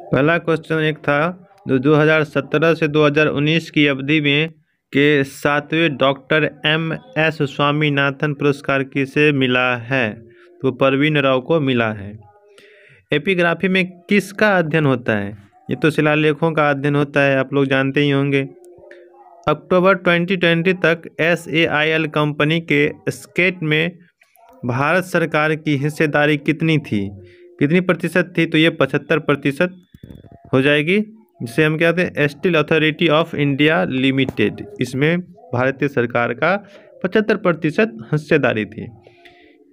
पहला क्वेश्चन एक था, 2017 से 2019 की अवधि में के 7वें डॉक्टर MS स्वामीनाथन पुरस्कार किसे मिला है? तो परवीन राव को मिला है। एपिग्राफी में किसका अध्ययन होता है? ये तो शिलालेखों का अध्ययन होता है, आप लोग जानते ही होंगे। अक्टूबर 2020 तक SAIL कंपनी के स्केट में भारत सरकार की हिस्सेदारी कितनी थी, कितनी प्रतिशत थी? तो ये 75% हो जाएगी, जिसे हम कहते हैं steel authority of India limited. इसमें भारतीय सरकार का 75% हिस्सेदारी थी।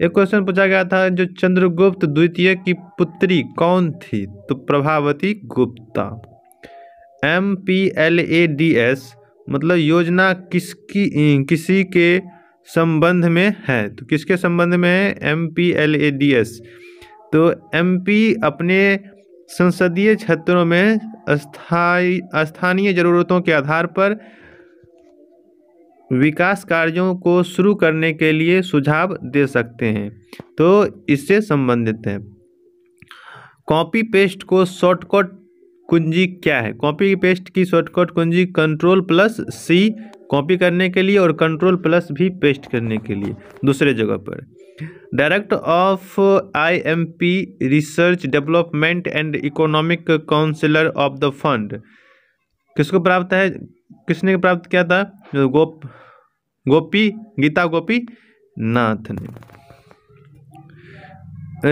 एक क्वेश्चन पूछा गया था, जो चंद्रगुप्त द्वितीय की पुत्री कौन थी? तो प्रभावती गुप्ता। MPLADS मतलब योजना किसी के संबंध में है, तो किसके संबंध में है? MPLADS। तो MP अपने संसदीय क्षेत्रों में स्थानीय जरूरतों के आधार पर विकास कार्यों को शुरू करने के लिए सुझाव दे सकते हैं, तो इससे संबंधित है। कॉपी पेस्ट को शॉर्टकट कुंजी क्या है? कॉपी पेस्ट की शॉर्टकट कुंजी Ctrl+C कॉपी करने के लिए और Ctrl+ भी पेस्ट करने के लिए दूसरे जगह पर। Director of IMP research development and economic counsellor of the fund किसको प्राप्त है? किसने प्राप्त किया था? गीता गोपी नाथ ने।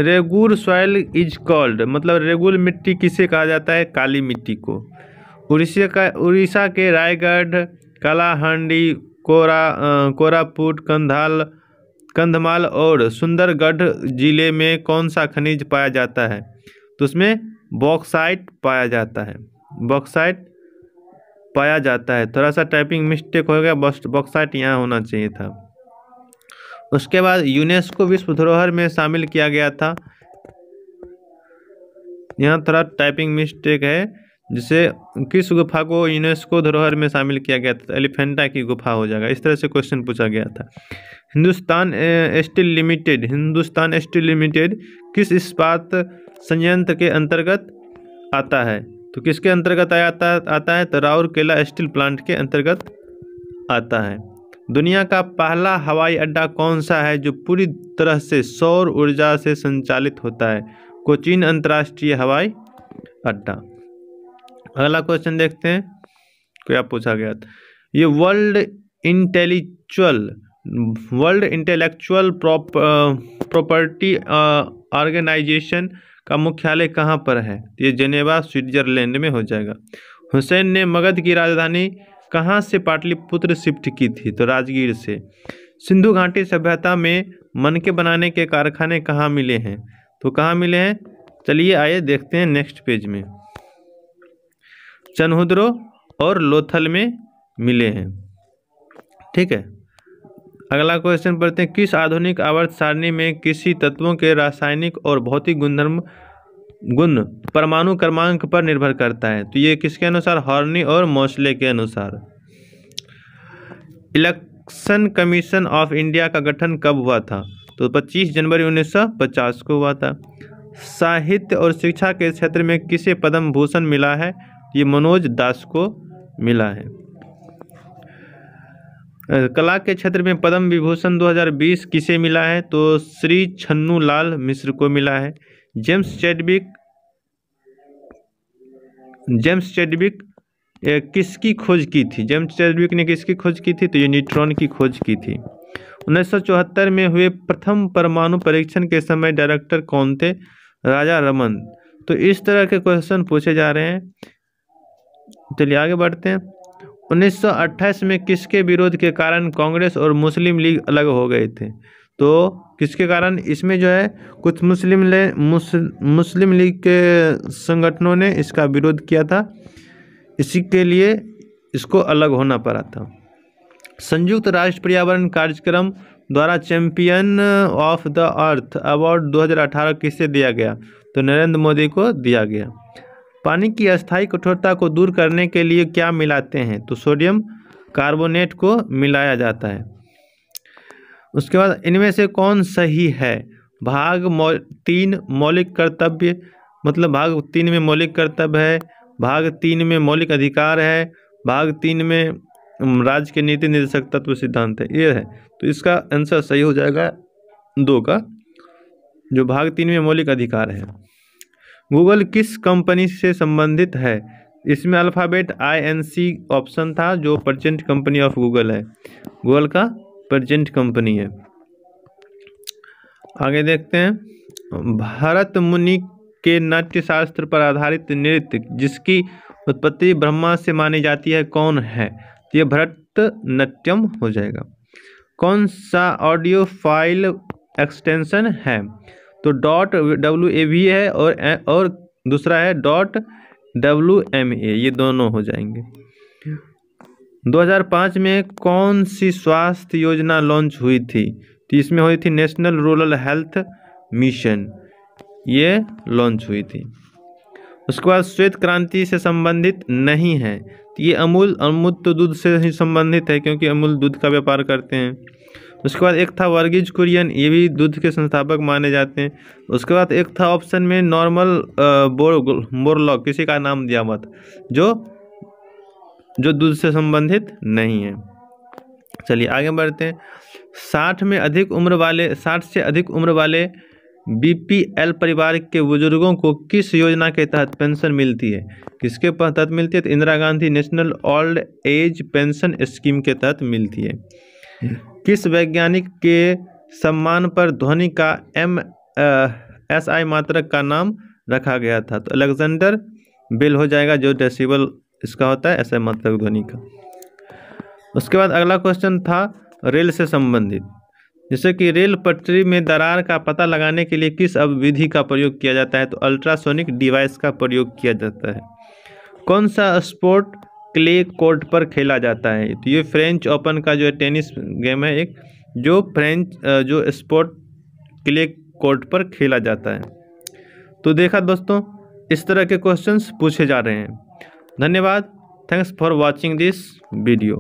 रेगुर सॉइल इज कॉल्ड मतलब रेगुर मिट्टी किसे कहा जाता है? काली मिट्टी को। उड़ीसा के रायगढ़, कालाहांडी, कोरापुट, कंधमाल और सुंदरगढ़ जिले में कौन सा खनिज पाया जाता है? तो उसमें बॉक्साइट पाया जाता है। बॉक्साइट पाया जाता है। थोड़ा सा टाइपिंग मिस्टेक हो गया, बॉक्साइट यहाँ होना चाहिए था। उसके बाद यूनेस्को विश्व धरोहर में शामिल किया गया था। यहाँ थोड़ा टाइपिंग मिस्टेक है, जिसे किस गुफा को यूनेस्को धरोहर में शामिल किया गया था? एलिफेंटा की गुफा हो जाएगा। इस तरह से क्वेश्चन पूछा गया था। हिंदुस्तान स्टील लिमिटेड किस इस्पात संयंत्र के अंतर्गत आता है? तो किसके अंतर्गत आता है? तो राउरकेला स्टील प्लांट के अंतर्गत आता है। दुनिया का पहला हवाई अड्डा कौन सा है जो पूरी तरह से सौर ऊर्जा से संचालित होता है? कोचीन अंतर्राष्ट्रीय हवाई अड्डा। अगला क्वेश्चन देखते हैं, क्या पूछा गया था। ये वर्ल्ड इंटेलेक्चुअल प्रॉपर्टी ऑर्गेनाइजेशन का मुख्यालय कहाँ पर है? ये जेनेवा स्विट्जरलैंड में हो जाएगा। हुसैन ने मगध की राजधानी कहाँ से पाटलिपुत्र शिफ्ट की थी? तो राजगीर से। सिंधु घाटी सभ्यता में मनके बनाने के कारखाने कहाँ मिले हैं? तो कहाँ मिले हैं? चलिए आइए देखते हैं नेक्स्ट पेज में। चनहुद्रो और लोथल में मिले हैं। ठीक है, अगला क्वेश्चन पढ़ते हैं। किस आधुनिक आवर्त सारणी में किसी तत्वों के रासायनिक और भौतिक गुण परमाणु क्रमांक पर निर्भर करता है? तो ये किसके अनुसार? हॉर्नी और मोस्ले के अनुसार। इलेक्शन कमीशन ऑफ इंडिया का गठन कब हुआ था? तो 25 जनवरी 1950 को हुआ था। साहित्य और शिक्षा के क्षेत्र में किसे पद्म भूषण मिला है? ये मनोज दास को मिला है। कला के क्षेत्र में पद्म विभूषण 2020 किसे मिला है? तो श्री छन्नू लाल मिश्र को मिला है। जेम्स चैडविक किसकी खोज की थी? जेम्स चैडविक ने किसकी खोज की थी? तो ये न्यूट्रॉन की खोज की थी। 1974 में हुए प्रथम परमाणु परीक्षण के समय डायरेक्टर कौन थे? राजा रमन। तो इस तरह के क्वेश्चन पूछे जा रहे हैं। चलिए आगे बढ़ते हैं। 1928 में किसके विरोध के कारण कांग्रेस और मुस्लिम लीग अलग हो गए थे? तो किसके कारण? इसमें जो है कुछ मुस्लिम लीग के संगठनों ने इसका विरोध किया था, इसी के लिए इसको अलग होना पड़ा था। संयुक्त राष्ट्र पर्यावरण कार्यक्रम द्वारा champion of the earth award 2018 किसे दिया गया? तो नरेंद्र मोदी को दिया गया। पानी की अस्थायी कठोरता को दूर करने के लिए क्या मिलाते हैं? तो सोडियम कार्बोनेट को मिलाया जाता है। उसके बाद इनमें से कौन सही है? भाग 3 मौलिक कर्तव्य मतलब भाग 3 में मौलिक कर्तव्य है, भाग 3 में मौलिक अधिकार है, भाग 3 में राज्य के नीति निर्देशक तत्व सिद्धांत है, ये है। तो इसका आंसर सही हो जाएगा 2 का, जो भाग 3 में मौलिक अधिकार है। गूगल किस कंपनी से संबंधित है? इसमें अल्फ़ाबेट INC ऑप्शन था, जो प्रेजेंट कंपनी ऑफ गूगल है, गूगल का प्रेजेंट कंपनी है। आगे देखते हैं। भरत मुनि के नाट्य शास्त्र पर आधारित नृत्य जिसकी उत्पत्ति ब्रह्मा से मानी जाती है कौन है? तो ये भरतनाट्यम हो जाएगा। कौन सा ऑडियो फाइल एक्सटेंशन है? तो .wav है और दूसरा है .wma, ये दोनों हो जाएंगे। 2005 में कौन सी स्वास्थ्य योजना लॉन्च हुई थी? तो इसमें हुई थी नेशनल रूरल हेल्थ मिशन, ये लॉन्च हुई थी। उसके बाद श्वेत क्रांति से संबंधित नहीं है, तो ये अमूल तो दूध से ही संबंधित है, क्योंकि अमूल दूध का व्यापार करते हैं। उसके बाद एक था वर्गीज कुरियन, ये भी दूध के संस्थापक माने जाते हैं। उसके बाद एक था ऑप्शन में नॉर्मल बोरलॉग, किसी का नाम दिया मत, जो दूध से संबंधित नहीं है। चलिए आगे बढ़ते हैं। 60 से अधिक उम्र वाले BPL परिवार के बुजुर्गों को किस योजना के तहत पेंशन मिलती है? किसके तहत मिलती है? तो Indira Gandhi national old age pension scheme के तहत मिलती है। किस वैज्ञानिक के सम्मान पर ध्वनि का SI मात्रक का नाम रखा गया था? तो अलेक्जेंडर बेल हो जाएगा, जो डेसिबल इसका होता है SI मात्रक ध्वनि का। उसके बाद अगला क्वेश्चन था रेल से संबंधित, जैसे कि रेल पटरी में दरार का पता लगाने के लिए किस विधि का प्रयोग किया जाता है? तो अल्ट्रासोनिक डिवाइस का प्रयोग किया जाता है। कौन सा स्पोर्ट क्ले कोर्ट पर खेला जाता है? तो ये फ्रेंच ओपन का जो टेनिस गेम है एक, जो स्पोर्ट क्ले कोर्ट पर खेला जाता है। तो देखा दोस्तों, इस तरह के क्वेश्चंस पूछे जा रहे हैं। धन्यवाद। Thanks for watching this video.